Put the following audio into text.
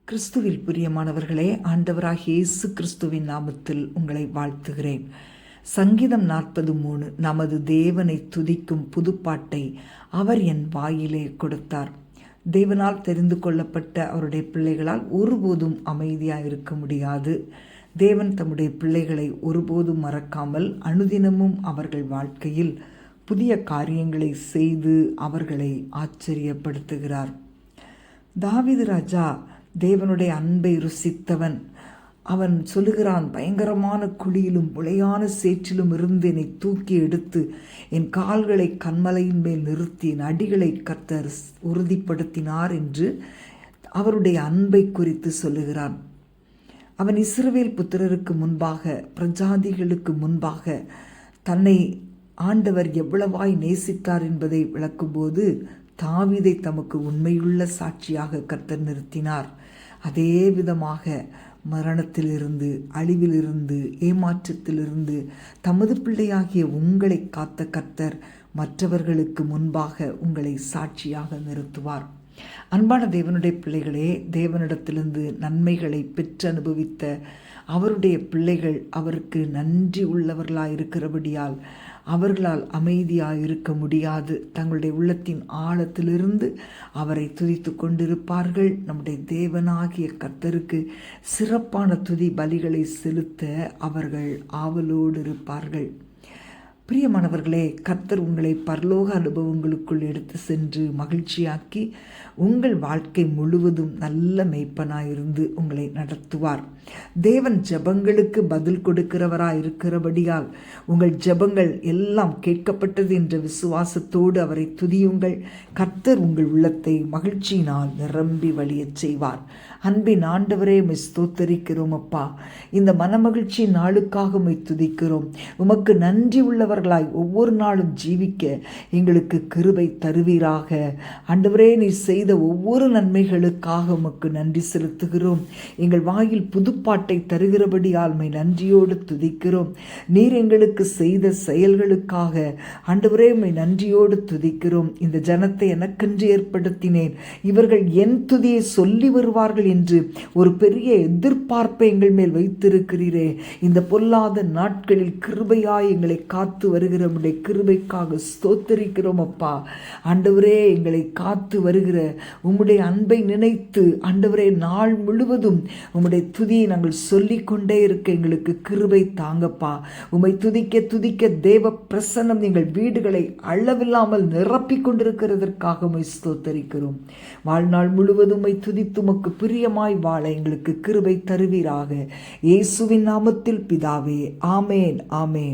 கிறிஸ்துவில் பிரியமானவர்களே, ஆண்டவராகிய இயேசு கிறிஸ்துவின் நாமத்தில் உங்களை வாழ்த்துகிறேன். சங்கீதம் 43. நமது தேவனை துதிக்கும் புதுப்பாட்டை அவர் என் வாயிலே கொடுத்தார். தேவனால் தெரிந்து கொள்ளப்பட்ட அவருடைய பிள்ளைகளால் ஒருபோதும் அமைதியாக இருக்க முடியாது. தேவன் தம்முடைய பிள்ளைகளை ஒருபோதும் மறக்காமல் அனுதினமும் அவர்கள் வாழ்க்கையில் புதிய காரியங்களை செய்து அவர்களை ஆச்சரியப்படுத்துகிறார். தாவீது ராஜா தேவனுடைய அன்பை ருசித்தவன். அவன் சொல்லுகிறான், பயங்கரமான குழியிலும் உளையான சேற்றிலும் இருந்து என்னை தூக்கி எடுத்து என் கால்களை கன்மலையின் மேல் நிறுத்தி என் அடிகளை கர்த்தர் உறுதிப்படுத்தினார் என்று அவருடைய அன்பை குறித்து சொல்லுகிறான். அவன் இஸ்ரவேல் புத்திரருக்கு முன்பாக, பிரஜாதிகளுக்கு முன்பாக தன்னை ஆண்டவர் எவ்வளவாய் நேசித்தார் என்பதை விளக்கும்போது தாவீதை தமக்கு உண்மையுள்ள சாட்சியாக கர்த்தர் நிறுத்தினார். அதே விதமாக மரணத்திலிருந்து, அழிவிலிருந்து, ஏமாற்றத்திலிருந்து தமது பிள்ளையாகிய உங்களை காத்த கர்த்தர் மற்றவர்களுக்கு முன்பாக உங்களை சாட்சியாக நிறுத்துவார். அன்பான தேவனுடைய பிள்ளைகளே, தேவனிடத்திலிருந்து நன்மைகளை பெற்று அனுபவித்த அவருடைய பிள்ளைகள் அவருக்கு நன்றி உள்ளவர்களாயிருக்கிறபடியால் அவர்களால் அமைதியாக இருக்க முடியாது. தங்களுடைய உள்ளத்தின் ஆழத்திலிருந்து அவரை துதித்து கொண்டிருப்பார்கள். நம்முடைய தேவனாகிய கர்த்தருக்கு சிறப்பான துதி பலிகளை செலுத்த அவர்கள் ஆவலோடு இருப்பார்கள். பிரியமானவர்களே, கர்த்தர் உங்களை பரலோக அனுபவங்களுக்குள் எடுத்து சென்று மகிழ்ச்சியாக்கி உங்கள் வாழ்க்கை முழுவதும் நல்ல மேய்ப்பனாயிருந்து உங்களை நடத்துவார். தேவன் ஜெபங்களுக்கு பதில் கொடுக்கிறவராய் இருக்கிறபடியால் உங்கள் ஜெபங்கள் எல்லாம் கேட்கப்பட்டது என்ற விசுவாசத்தோடு அவரை துதியுங்கள். கர்த்தர் உங்கள் உள்ளத்தை மகிழ்ச்சியினால் நிரம்பி வழியச் செய்வார். அன்பின் ஆண்டவரே, உம்மை ஸ்தோத்தரிக்கிறோம் அப்பா. இந்த மனமகிழ்ச்சி நாளுக்காக உம்மை துதிக்கிறோம். உமக்கு நன்றி உள்ளவர்களாய் ஒவ்வொரு நாளும் ஜீவிக்க எங்களுக்கு கிருபை தருவீராக. ஆண்டவரே, நீர் செய்த ஒவ்வொரு நன்மைகளுக்காக உமக்கு நன்றி செலுத்துகிறோம். எங்கள் வாயில் புதுப்பாட்டை தருகிறபடியால் உம்மை நன்றியோடு துதிக்கிறோம். நீர் எங்களுக்கு செய்த செயல்களுக்காக ஆண்டவரே உம்மை நன்றியோடு துதிக்கிறோம். இந்த ஜனத்தை எனக்கென்று ஏற்படுத்தினேன், இவர்கள் என் துதியை சொல்லி வருவார்கள் என்று ஒரு பெரிய எதிர்பார்ப்பை எங்கள் மேல் வைத்திருக்கிறீரே. இந்த பொல்லாத நாட்களில் கிருபையாய் எங்களை காத்து வருகிற உம்முடைய கிருபைக்காக ஸ்தோத்தரிக்கிறோம் அப்பா. ஆண்டவரே, எங்களை காத்து வருகிற உம்முடைய அன்பை நினைத்து ஆண்டவரே நாள் முழுவதும் உம்முடைய துதியை நாங்கள் சொல்லிக்கொண்டே இருக்க எங்களுக்கு கிருபை தாங்கப்பா. உம்மை துதிக்க துதிக்க தேவ பிரசன்னம் எங்கள் வீடுகளை அளவில்லாமல் நிரப்பிக் கொண்டிருக்கிறதற்காக உம்மை ஸ்தோத்தரிக்கிறோம். வாழ்நாள் முழுவதும் உம்மை துதித்து உமக்கு பிரியமாய் வாழ எங்களுக்கு கிருபை தருவீராக. இயேசுவின் நாமத்தில் பிதாவே, ஆமேன், ஆமேன்.